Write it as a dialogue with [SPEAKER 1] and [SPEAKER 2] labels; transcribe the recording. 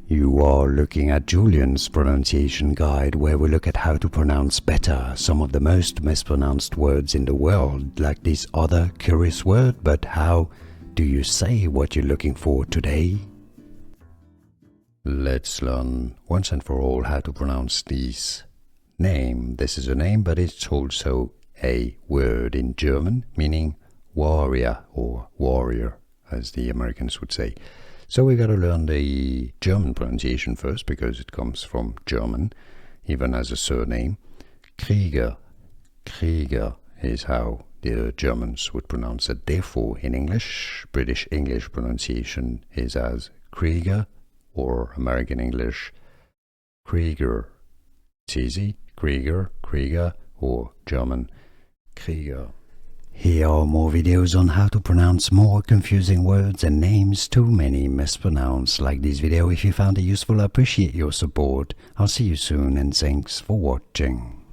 [SPEAKER 1] You are looking at Julian's pronunciation guide, where we look at how to pronounce better some of the most mispronounced words in the world, like this other curious word. But how do you say what you're looking for today? Let's learn once and for all how to pronounce this name. This is a name, but it's also a word in German, meaning warrior or warrior, as the Americans would say. So we got to learn the German pronunciation first, because it comes from German, even as a surname. Krieger. Krieger is how the Germans would pronounce it. Therefore, in English, British English pronunciation is as Krieger, or American English, Krieger. It's easy. Krieger, Krieger, or German, Krieger. Here are more videos on how to pronounce more confusing words and names too many mispronounced. Like this video if you found it useful. I appreciate your support. I'll see you soon, and thanks for watching.